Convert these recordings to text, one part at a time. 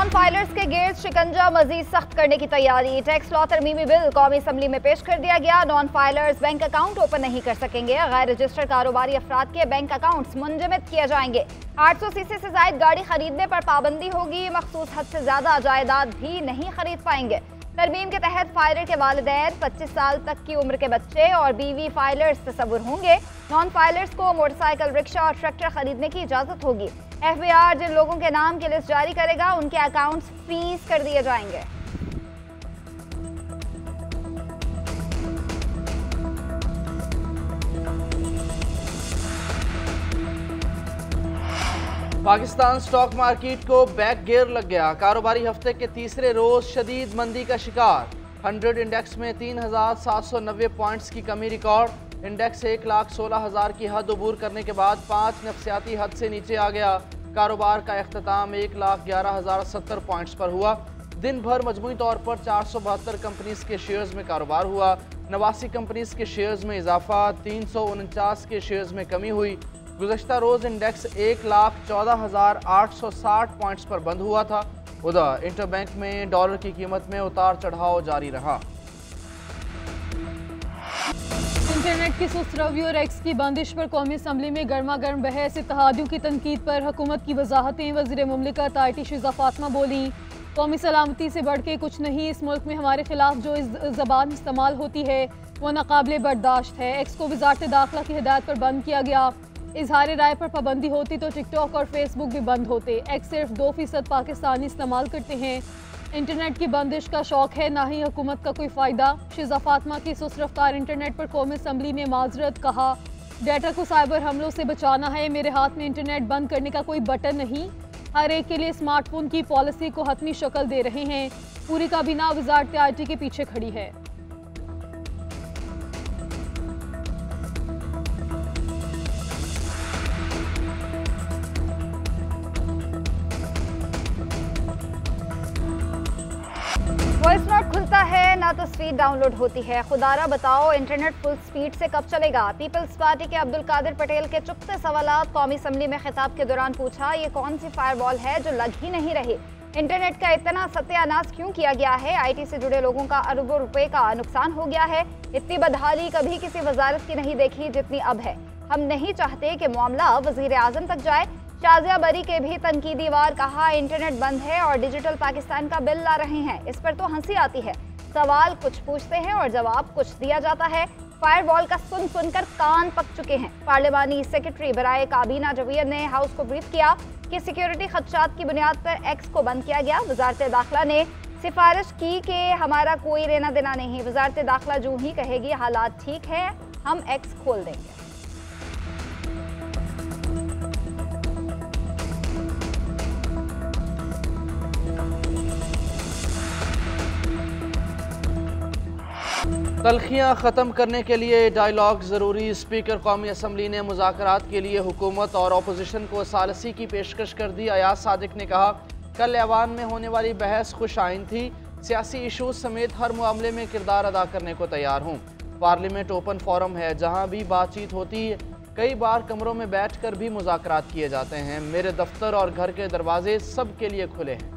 Non filers के गिर्द शिकंजा मजीद सख्त करने की तैयारी। टैक्स लॉ तरमीमी बिल कौमी असम्बली में पेश कर दिया गया। Non filers bank account open नहीं कर सकेंगे। गैर रजिस्टर्ड कारोबारी अफराद के बैंक अकाउंट्स मुंजमद किए जाएंगे। 800 सीसी से जायद गाड़ी खरीदने पर पाबंदी होगी। मखसूस हद से ज्यादा जायदाद भी नहीं खरीद पाएंगे। तरमीम के तहत फाइलर के वालिदैन, 25 साल तक की उम्र के बच्चे और बीवी फाइलर्स तस्वुर होंगे। नॉन फाइलर्स को मोटरसाइकिल, रिक्शा और ट्रैक्टर खरीदने की इजाजत होगी। FBI जिन लोगों के नाम की लिस्ट जारी करेगा उनके अकाउंट्स फ्रीज कर दिए जाएंगे। पाकिस्तान स्टॉक मार्केट को बैक गियर लग गया। कारोबारी हफ्ते के तीसरे रोज शदीद मंदी का शिकार। 100 इंडेक्स में 3790 पॉइंट्स की कमी रिकॉर्ड। इंडेक्स 1,16,000 की हद अबूर करने के बाद 5 नफ्सियाती हद से नीचे आ गया। कारोबार का इख्तिताम 1,11,070 पॉइंट्स पर हुआ। दिन भर मजमूई तौर पर 472 कंपनीज के शेयर्स में कारोबार हुआ। 89 कंपनीज के शेयर्स में इजाफा, 349 के शेयर्स में कमी हुई। गुज़श्ता रोज़ इंडेक्स 1,14,860 पॉइंट्स पर बंद हुआ था। उधर इंटरबैंक में डॉलर की कीमत में उतार चढ़ाव जारी रहा। इंटरनेट की सुस्त रवि और एक्स की बंदिश पर कौमी असम्बली में गर्मा गर्म बहस। इत्तेहादियों की तनकीद पर हुकूमत की वजाहतें। वज़ीर मुमलिकत IT शिज़ा फातिमा बोली, कौमी सलामती से बढ़ के कुछ नहीं। इस मुल्क में हमारे खिलाफ जो ज़बान इस्तेमाल होती है वो नाकाबिले बर्दाश्त है। एक्स को वजारत दाखिला की हिदायत पर बंद किया गया। इजहार राय पर पाबंदी होती तो टिकटॉक और फेसबुक भी बंद होते। एक्स सिर्फ 2% पाकिस्तानी इस्तेमाल करते हैं। इंटरनेट की बंदिश का शौक है, ना ही हुकूमत का कोई फ़ायदा। शिज़ा फातिमा की सुस्त रफ्तार इंटरनेट पर कौमी असम्बली में माजरत। कहा, डाटा को साइबर हमलों से बचाना है। मेरे हाथ में इंटरनेट बंद करने का कोई बटन नहीं। हर एक के लिए स्मार्टफोन की पॉलिसी को हतमी शक्ल दे रहे हैं। पूरी काबीना वजारत IT के पीछे खड़ी है। वॉइस नोट खुलता है ना तस्वीर डाउनलोड होती है। खुदारा बताओ इंटरनेट फुल स्पीड से कब चलेगा। पीपल्स पार्टी के अब्दुल कादिर पटेल के चुपते सवालात कौमी असम्बली में खिताब के दौरान पूछा, ये कौन सी फायरवॉल है जो लग ही नहीं रही। इंटरनेट का इतना सत्यानाश क्यों किया गया है। IT से जुड़े लोगों का अरबों रुपए का नुकसान हो गया है। इतनी बदहाली कभी किसी वजारत की नहीं देखी जितनी अब है। हम नहीं चाहते कि मामला वजीर आजम तक जाए। शाजिया बरी के भी तनकीदी वार कहा, इंटरनेट बंद है और डिजिटल पाकिस्तान का बिल ला रहे हैं। इस पर तो हंसी आती है। सवाल कुछ पूछते हैं और जवाब कुछ दिया जाता है। फायरवॉल का सुन सुनकर कान पक चुके हैं। पार्लिमानी सेक्रेटरी बराए काबीना जवीर ने हाउस को ब्रीफ किया कि सिक्योरिटी खदशात की बुनियाद पर एक्स को बंद किया गया। वजारत दाखिला ने सिफारिश की कि हमारा कोई लेना देना नहीं। वजारत दाखिला जो ही कहेगी हालात ठीक है, हम एक्स खोल देंगे। तलखियाँ ख़त्म करने के लिए डायलॉग ज़रूरी। स्पीकर कौमी असम्बली ने मुज़ाकरात के लिए हुकूमत और अपोजिशन को सालसी की पेशकश कर दी। अयाज सादिक ने कहा, कल ऐवान में होने वाली बहस खुश आइन थी। सियासी इशूज़ समेत हर मामले में किरदार अदा करने को तैयार हूँ। पार्लियामेंट ओपन फोरम है जहाँ भी बातचीत होती है। कई बार कमरों में बैठ कर भी मुज़ाकरात किए जाते हैं। मेरे दफ्तर और घर के दरवाजे सब के लिए खुले हैं।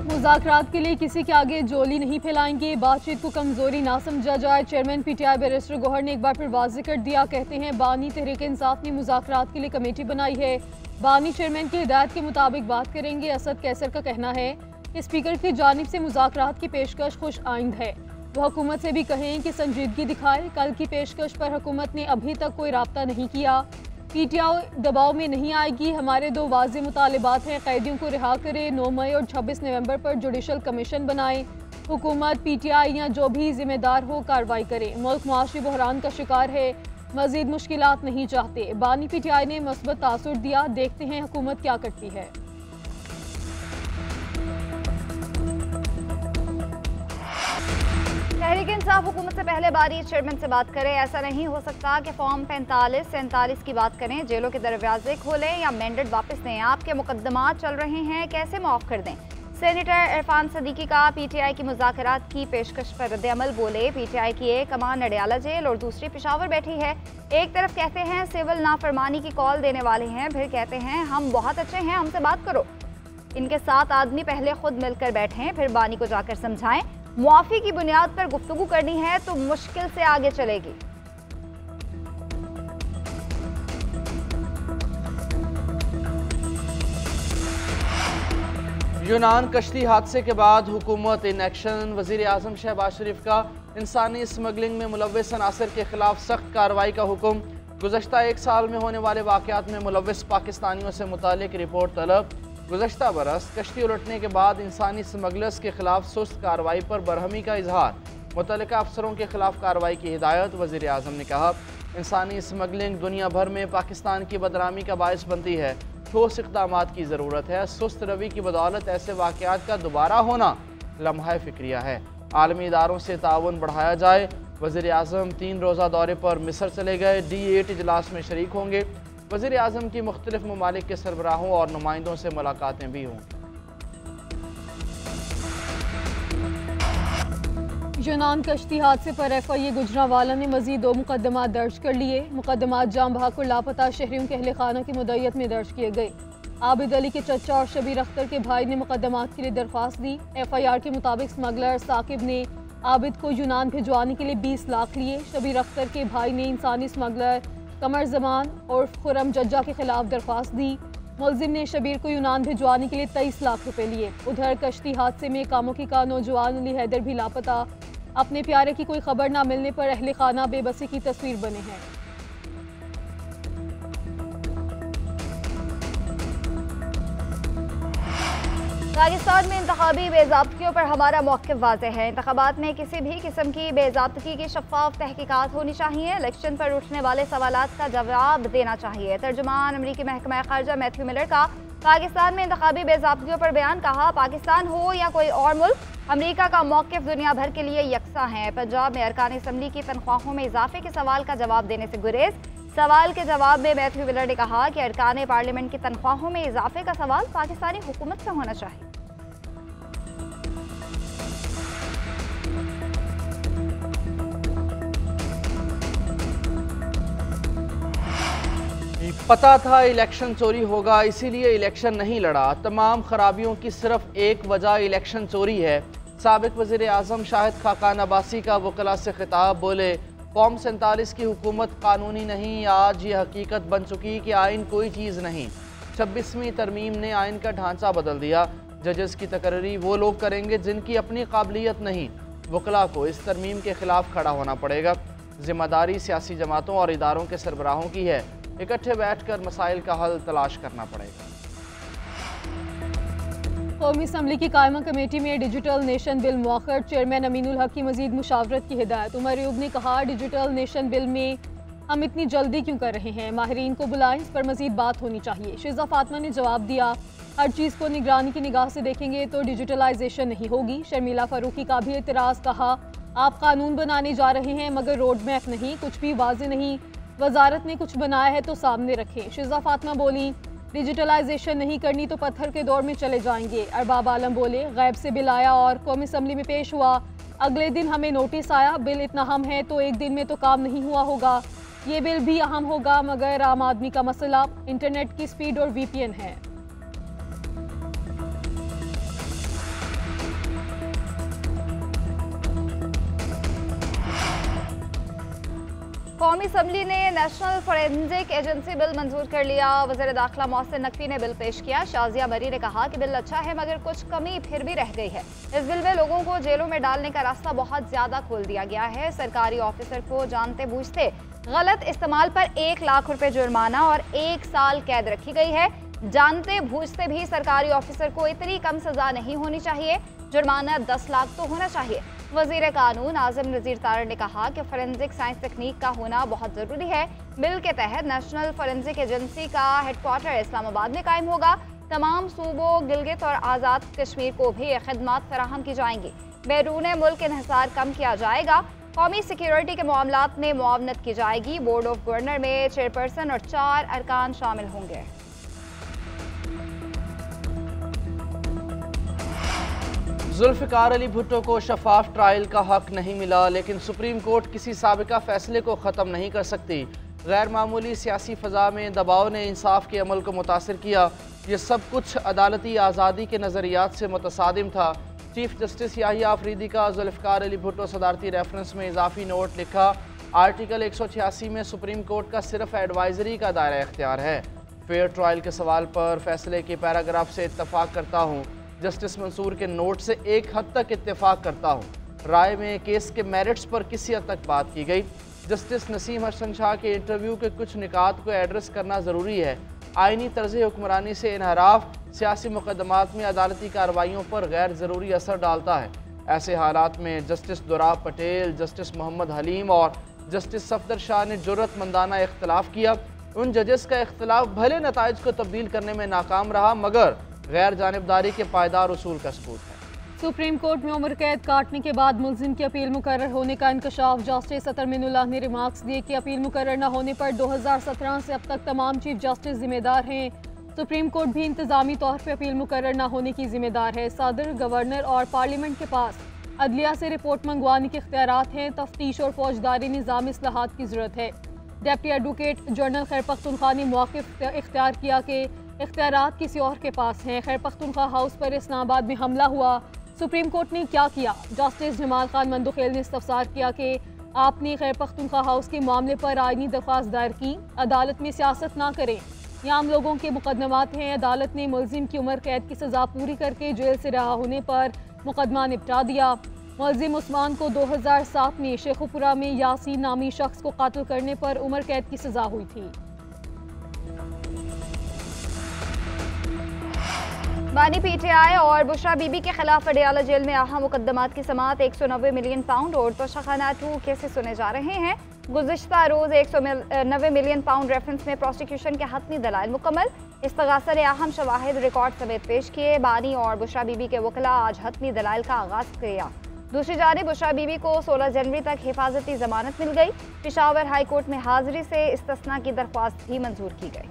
मुज़ाकरात के लिए किसी के आगे जोली नहीं फैलाएंगे। बातचीत को कमजोरी ना समझा जाए। चेयरमैन PTI बैरिस्टर गौहर ने एक बार फिर वाज़ेह कर दिया। कहते हैं, बानी तहरीक इंसाफ ने मुज़ाकरात के लिए कमेटी बनाई है। बानी चेयरमैन की हिदायत के मुताबिक बात करेंगे। असद कैसर का कहना है कि स्पीकर की जानिब से मुज़ाकरात की पेशकश खुश आइंद है। वो हुकूमत से भी कहें कि संजीदगी दिखाए। कल की पेशकश पर हुकूमत ने अभी तक कोई राब्ता नहीं किया। PTI दबाव में नहीं आएगी। हमारे 2 वाज़ेह मुतालिबात हैं, कैदियों को रिहा करें, 9 मई और 26 नवंबर पर जुडिशल कमीशन बनाएं। हुकूमत PTI या जो भी जिम्मेदार हो कार्रवाई करे। मुल्क मुआशी बहरान का शिकार है, मजीद मुश्किलात नहीं चाहते। बानी PTI ने मस्बत तासुर दिया। देखते हैं हुकूमत क्या करती है। तहरीक इंसाफ हुकूमत से पहले बारी चेयरमैन से बात करें। ऐसा नहीं हो सकता कि फॉर्म 45-47 की बात करें, जेलों के दरवाजे खोलें या मैंडेट वापस दें। आपके मुकदमात चल रहे हैं, कैसे माफ कर दें। सेनेटर इरफान सदीकी का पीटीआई की मुज़ाकरात की पेशकश पर रद्द-ए-अमल। बोले, पीटीआई की एक कमान नडियाला जेल और दूसरी पेशावर बैठी है। एक तरफ कहते हैं सिविल नाफरमानी की कॉल देने वाले हैं, फिर कहते हैं हम बहुत अच्छे हैं, हमसे बात करो। इनके 7 आदमी पहले खुद मिलकर बैठें, फिर बानी को जाकर समझाएं। मुआफ़ी की बुनियाद पर गुफ्तगू करनी है तो मुश्किल से आगे चलेगी। यूनान कश्ती हादसे के बाद हुकूमत इन एक्शन। वज़ीर आज़म शहबाज शरीफ का इंसानी स्मगलिंग में मुलव्वस अनासर के खिलाफ सख्त कार्रवाई का हुक्म। गुज़श्ता 1 साल में होने वाले वाक़यात में मुलव्वस पाकिस्तानियों से मुतालिक रिपोर्ट तलब। गुज़श्ता बरस कश्ती उलटने के बाद इंसानी स्मगलर्स के खिलाफ सुस्त कार्रवाई पर बरहमी का इजहार। मुतल्लिका अफसरों के खिलाफ कार्रवाई की हिदायत। वज़ीर आज़म ने कहा, इंसानी स्मगलिंग दुनिया भर में पाकिस्तान की बदनामी का बायस बनती है। ठोस इक़दामात की ज़रूरत है। सुस्त रवि की बदौलत ऐसे वाक़यात का दोबारा होना लम्हा फ़िक्रिया है। आलमी इदारों से ताउन बढ़ाया जाए। वज़ीर आज़म 3 रोज़ा दौरे पर मिस्र चले गए। D8 इजलास में शरीक होंगे। वज़ीर आज़म की मुख्तलिफ ममालिक के सरबराहों और नुमाइंदों से मुलाकातें भी होंगी। यूनान कश्ती हादसे पर FIA गुजरांवाला ने मजीद 2 मुकदमात दर्ज कर लिए। मुकदमात जाम बहाक और लापता शहरियों के अहल खाना की मुद्दत में दर्ज किए गए। आबिद अली के चचा और शबीर अख्तर के भाई ने मुकदमात के लिए दरख्वास्त दी। FIR के मुताबिक स्मगलर साकिब ने आबिद को यूनान भिजवाने के लिए 20 लाख लिए। शबीर अख्तर के भाई ने इंसानी स्मगलर कमर जमान और खुरम जज्जा के खिलाफ दरख्वास्त दी। मुलजिम ने शबीर को यूनान भिजवाने के लिए 23 लाख रुपए लिए। उधर कश्ती हादसे में कामुकी का नौजवान अली हैदर भी लापता। अपने प्यारे की कोई खबर ना मिलने पर अहले खाना बेबसी की तस्वीर बने हैं। पाकिस्तान में इंतखाबी बेज़ाब्तियों पर हमारा मौक़िफ़ वाज़ेह है। इंतखाबात में किसी भी किस्म की बेज़ाब्तगी की शफ़ाफ़ तहकीकात होनी चाहिए। इलेक्शन पर उठने वाले सवालात का जवाब देना चाहिए। तर्जुमान अमरीकी महकमा ख़ारजा मैथ्यू मिलर का पाकिस्तान में इंतखाबी बेज़ाब्तियों पर बयान। कहा, पाकिस्तान हो या कोई और मुल्क, अमरीका का मौक़िफ़ दुनिया भर के लिए यकसा है। पंजाब में अरकान असम्बली की तनख्वाहों में इजाफे के सवाल का जवाब देने से गुरेज। सवाल के जवाब में मैथ्यू मिलर ने कहा कि अरकान पार्लियामेंट की तनख्वाहों में इजाफे का सवाल पाकिस्तानी हुकूमत से होना चाहिए। पता था इलेक्शन चोरी होगा, इसीलिए इलेक्शन नहीं लड़ा। तमाम खराबियों की सिर्फ एक वजह इलेक्शन चोरी है। साबिक वज़ीर आज़म शाहिद खाकान अब्बासी का वकला से खिताब। बोले, फॉर्म 47 की हुकूमत कानूनी नहीं, आज ये हकीकत बन चुकी कि आइन कोई चीज़ नहीं। 26वीं तरमीम ने आइन का ढांचा बदल दिया। जजेस की तकर्री वो लोग करेंगे जिनकी अपनी काबिलियत नहीं। वकला को इस तरमीम के खिलाफ खड़ा होना पड़ेगा। जिम्मेदारी सियासी जमातों और इदारों के सरबराहों की है। इकट्ठे बैठकर मसाइल का हल तलाश करना पड़ेगा। कौमी असम्बली की कायमा कमेटी में डिजिटल नेशन बिल मौखर। चेयरमैन अमीनुल हक की मजीद मुशावरत की हिदायत। उमर अयूब ने कहा, डिजिटल नेशन बिल में हम इतनी जल्दी क्यों कर रहे हैं, माहिरीन को बुलाएं, इस पर मजीद बात होनी चाहिए। शिजा फातिमा ने जवाब दिया, हर चीज़ को निगरानी की निगाह से देखेंगे तो डिजिटलाइजेशन नहीं होगी। शर्मिला फारूकी का भी एतराज़। कहा, आप कानून बनाने जा रहे हैं मगर रोड मैप नहीं, कुछ भी वाज़े नहीं। वजारत ने कुछ बनाया है तो सामने रखें। शिजा फातिमा बोली, डिजिटलाइजेशन नहीं करनी तो पत्थर के दौर में चले जाएंगे। अरबाब आलम बोले, गैब से बिल आया और कौमी असम्बली में पेश हुआ, अगले दिन हमें नोटिस आया। बिल इतना अहम है तो एक दिन में तो काम नहीं हुआ होगा। ये बिल भी अहम होगा मगर आम आदमी का मसला इंटरनेट की स्पीड और VPN है। कौमी असम्बली ने नेशनल फोरेंसिक एजेंसी बिल मंजूर कर लिया। वज़ीर दाखिला मोहसिन नकवी ने बिल पेश किया। शाजिया मरी ने कहा कि बिल अच्छा है मगर कुछ कमी फिर भी रह गई है। इस बिल में लोगों को जेलों में डालने का रास्ता बहुत ज्यादा खोल दिया गया है। सरकारी ऑफिसर को जानते बूझते गलत इस्तेमाल पर 1 लाख रुपए जुर्माना और 1 साल कैद रखी गई है। जानते बूझते भी सरकारी ऑफिसर को इतनी कम सजा नहीं होनी चाहिए, जुर्माना 10 लाख तो होना चाहिए। वज़ीर कानून आज़म नज़ीर तारड़ ने कहा कि फोरेंसिक साइंस तकनीक का होना बहुत ज़रूरी है। बिल के तहत नेशनल फोरेंसिक एजेंसी का हेडक्वार्टर इस्लामाबाद में कायम होगा। तमाम सूबों, गिलगित और आज़ाद कश्मीर को भी खिदमात फराहम की जाएंगी। बैरून मुल्क इन्हिसार कम किया जाएगा। कौमी सिक्योरिटी के मामलात में मुआवनत की जाएगी। बोर्ड ऑफ गवर्नर में चेयरपर्सन और 4 अरकान शामिल होंगे। जुल्फ़िकार अली भुट्टो को शफाफ ट्रायल का हक नहीं मिला, लेकिन सुप्रीम कोर्ट किसी साबिका फैसले को ख़त्म नहीं कर सकती। गैर मामूली सियासी फ़ज़ा में दबाव ने इंसाफ के अमल को मुतासिर किया। ये सब कुछ अदालती आज़ादी के नज़रियात से मुतसादिम था। चीफ जस्टिस याहिया अफरीदी का जुल्फ़िकार अली भुट्टो सदारती रेफरेंस में इजाफी नोट लिखा। आर्टिकल 186 में सुप्रीम कोर्ट का सिर्फ एडवाइजरी का दायरा इख्तियार है। फेयर ट्रायल के सवाल पर फैसले के पैराग्राफ से इत्तफाक करता हूँ। जस्टिस मंसूर के नोट से एक हद तक इत्तेफाक करता हूँ। राय में केस के मेरिट्स पर किसी हद तक बात की गई। जस्टिस नसीम हसन शाह के इंटरव्यू के कुछ निकात को एड्रेस करना ज़रूरी है। आइनी तर्ज हुक्मरानी से इनहराफ सियासी मुकदमात में अदालती कार्रवाइयों पर गैर ज़रूरी असर डालता है। ऐसे हालात में जस्टिस दुराब पटेल, जस्टिस मोहम्मद हलीम और जस्टिस सफदर शाह ने जुर्रतमंदाना इख्तलाफ किया। उन जजेस का इख्तलाफ भले नताइज को तब्दील करने में नाकाम रहा, मगर गैर जानिबदारी के पायदार उसूल का सबूत है। सुप्रीम कोर्ट में उम्र कैद काटने के बाद मुलजिम की अपील मुकर्रर होने का इंकशाफ। जस्टिस अतर मिनुल्लाह ने रिमार्क्स दिए कि अपील मुकर्रर न होने पर 2017 से अब तक तमाम चीफ जस्टिस जिम्मेदार हैं। सुप्रीम कोर्ट भी इंतजामी तौर पर अपील मुकर्रर न होने की जिम्मेदार है। सदर, गवर्नर और पार्लियामेंट के पास अदलिया से रिपोर्ट मंगवाने के इख्तियारात हैं। तफ्तीश और फौजदारी निज़ाम इस्लाहात की ज़रूरत है। डिप्टी एडवोकेट जनरल खैर पख्तूनख्वा ने मौक़िफ़ इख्तियार किया कि इख्तियारात किसी और के पास हैं। खैर पख्तूनख्वा हाउस पर इस्लामाबाद में हमला हुआ, सुप्रीम कोर्ट ने क्या किया? जस्टिस जमाल खान मंदुखेल ने इस्तफसार किया कि आपने खैर पख्तूनख्वा हाउस के मामले पर आईनी दरख्वास्त दायर की। अदालत में सियासत ना करें, ये आम लोगों के मुकदमात हैं। अदालत ने मुलजिम की उम्र कैद की सज़ा पूरी करके जेल से रहा होने पर मुकदमा निपटा दिया। मुलजिम उस्मान को 2007 में शेखुपुरा में यासीन नामी शख्स को कातिल करने पर उम्र कैद की सज़ा हुई थी। बानी पीटीआई और बुशरा बीबी के खिलाफ पटियाला जेल में अहम मुकदमात की समाअत 190 मिलियन पाउंड और तोशाखाना 2 केसेस सुने जा रहे हैं। गुज़िश्ता रोज़ 190 मिलियन पाउंड रेफरेंस में प्रोसिक्यूशन के हतमी दलाइल मुकम्मल। इस्तगासा ने अहम शवाहिद रिकॉर्ड समेत पेश किए। बानी और बुशरा बीबी के वकला आज हतमी दलाइल का आगाज किया। दूसरी जानिब बुशरा बीबी को 16 जनवरी तक हिफाजती जमानत मिल गई। पेशावर हाई कोर्ट में हाजिरी से इस्तिस्ना की दरख्वास्त भी मंजूर की गई।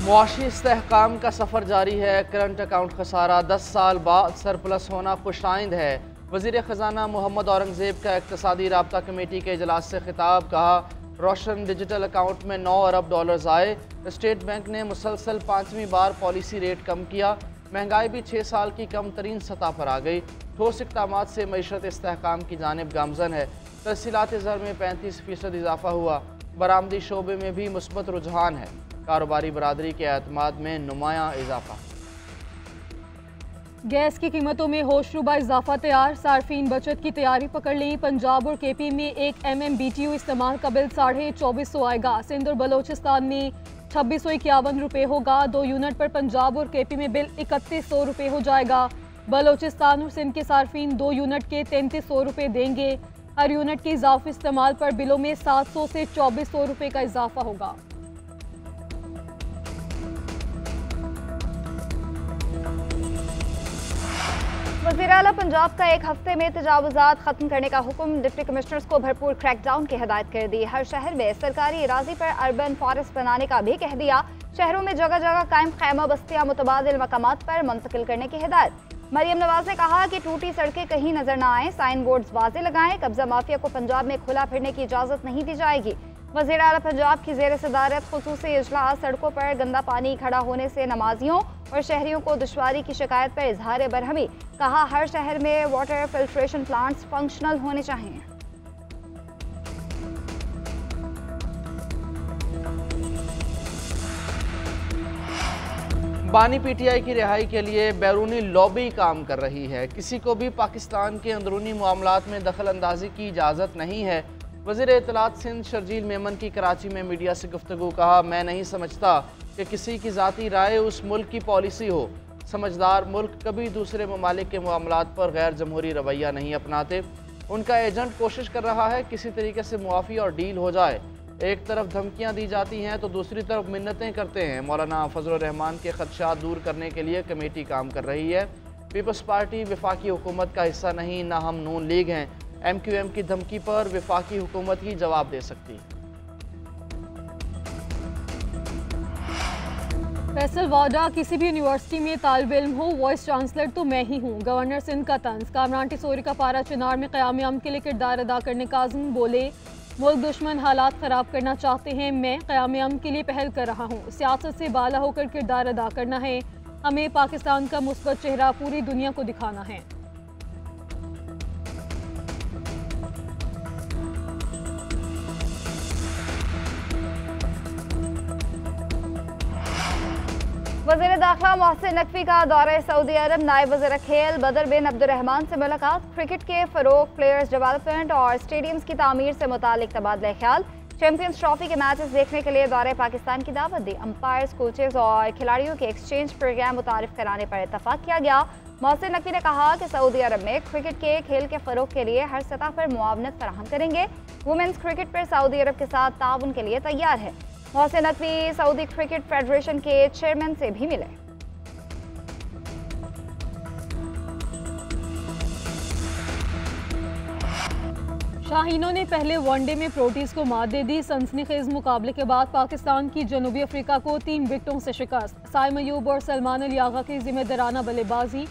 मुआशी इस्तेहकाम का सफ़र जारी है। करंट अकाउंट खसारा 10 साल बाद सरप्लस होना खुशाइंद है। वज़ीर ख़जाना मोहम्मद औरंगज़ेब का इक़्तिसादी राब्ता कमेटी के इजलास से खिताब। कहा, रोशन डिजिटल अकाउंट में 9 अरब डॉलर्स आए। स्टेट बैंक ने मुसलसल 5वीं बार पॉलिसी रेट कम किया। महंगाई भी 6 साल की कम तरीन सतह पर आ गई। ठोस इक़दामात से मईशत इस्तेहकाम की जानिब गामज़न है। तरसीलात ज़र में 35% इजाफा हुआ। बरामदी शोबे में भी मुस्बत रुझान है। कारोबारी बरादरी के एतमाद में नुमायां इजाफा। गैस की कीमतों में होशरुबा इजाफा तैयार। सार्फिन बचत की तैयारी पकड़ ली। पंजाब और केपी में 1 MMBTU इस्तेमाल का बिल 2450 आएगा। सिंध और बलोचिस्तान में 2651 रुपये होगा। 2 यूनिट पर पंजाब और केपी में बिल 3100 रुपये हो जाएगा। बलोचिस्तान और सिंध के सार्फिन 2 यूनिट के 3300 रुपये देंगे। हर यूनिट के इजाफी इस्तेमाल पर बिलों में 700 से 2400 रुपये का इजाफा होगा। वज़ीर आला पंजाब का 1 हफ्ते में तजावुज़ात खत्म करने का हुक्म। डिप्टी कमिश्नर्स को भरपूर क्रैकडाउन की हिदायत कर दी। हर शहर में सरकारी इराज़ी पर अर्बन फॉरेस्ट बनाने का भी कह दिया। शहरों में जगह जगह कायम खैमा बस्तियां मुतबादिल मकामात पर मुंतकिल करने की हिदायत। मरियम नवाज ने कहा कि टूटी सड़कें कहीं नजर न आए, साइन बोर्ड्स वाज़े लगाएं। कब्जा माफिया को पंजाब में खुला फिरने की इजाज़त नहीं दी जाएगी। वज़ीर आला पंजाब की ज़ेर सदारत खुसूसी इजलास। सड़कों पर गंदा पानी खड़ा होने से नमाजियों और शहरियों को दुश्वारी की शिकायत पर इजहार बरहमी। कहा, हर शहर में वाटर फिल्ट्रेशन प्लांट्स फंक्शनल होने चाहिए। बानी पीटीआई की रिहाई के लिए बैरूनी लॉबी काम कर रही है। किसी को भी पाकिस्तान के अंदरूनी मामलात में दखल अंदाजी की इजाज़त नहीं है। वज़ीर इत्तलात सिंध शर्जील मेमन की कराची में मीडिया से गुफ्तगू। कहा, मैं नहीं समझता कि किसी की ज़ाती राय उस मुल्क की पॉलिसी हो। समझदार मुल्क कभी दूसरे ममालिक के मामलात पर गैर जमहूरी रवैया नहीं अपनाते। उनका एजेंट कोशिश कर रहा है किसी तरीके से मुआफ़ी और डील हो जाए। एक तरफ धमकियां दी जाती हैं तो दूसरी तरफ मिन्नतें करते हैं। मौलाना फजल रहमान के खदशात दूर करने के लिए कमेटी काम कर रही है। पीपल्स पार्टी वफाकी हुकूमत का हिस्सा नहीं, ना हम नून लीग हैं। MQM की धमकी पर वफाकी हुकूमत ही जवाब दे सकती है। फैसल वाडा, किसी भी यूनिवर्सिटी में तालिब इल्म हो, वाइस चांसलर तो मैं ही हूँ। गवर्नर सिंध का तंज। कामरान टिसोरी का पारा चिनार में क़याम अमन के लिए किरदार अदा करने काज़िम बोले, मुल्क दुश्मन हालात ख़राब करना चाहते हैं, मैं क़याम अमन के लिए पहल कर रहा हूँ। सियासत से बाला होकर किरदार अदा करना है, हमें पाकिस्तान का मुस्बत चेहरा पूरी दुनिया को दिखाना है। वज़ीर दाखिला मोहसिन नकवी का दौरा सऊदी अरब। नायब वज़ीर खेल बदर बिन अब्दुर्रहमान से मुलाकात। क्रिकेट के फ़रोग, प्लेयर्स डेवलपमेंट और स्टेडियम्स की तामीर से मुतालिक तबादला ख्याल। चैंपियंस ट्रॉफी के मैचेस देखने के लिए दौरे पाकिस्तान की दावत दी। अंपायर्स, कोचेस और खिलाड़ियों के एक्सचेंज प्रोग्राम मुतारिफ कराने पर इत्तफाक किया गया। मोहसिन नकवी ने कहा कि सऊदी अरब में क्रिकेट के खेल के फ़रोग के लिए हर सतह पर मुआवनत फराहम करेंगे। वुमेंस क्रिकेट पर सऊदी अरब के साथ ताउन के लिए तैयार है। Mohsin Naqvi Saudi cricket federation के चेयरमैन से भी मिले। शाहीनों ने पहले वनडे में प्रोटीज को मात दे दी। सनसनीखेज मुकाबले के बाद पाकिस्तान की जनूबी अफ्रीका को 3 विकेटों से शिकस्त। साइम अयूब और सलमान अली आगा की जिम्मेदाराना बल्लेबाजी।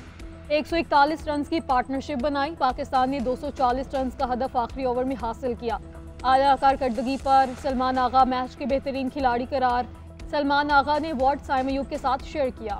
141 रन की पार्टनरशिप बनाई। पाकिस्तान ने 240 रन का हदफ आखिरी ओवर में हासिल किया। आला कारकर्दगी पर सलमान आगा मैच के बेहतरीन खिलाड़ी करार। सलमान आगा ने अवार्ड साइम अयूब के साथ शेयर किया।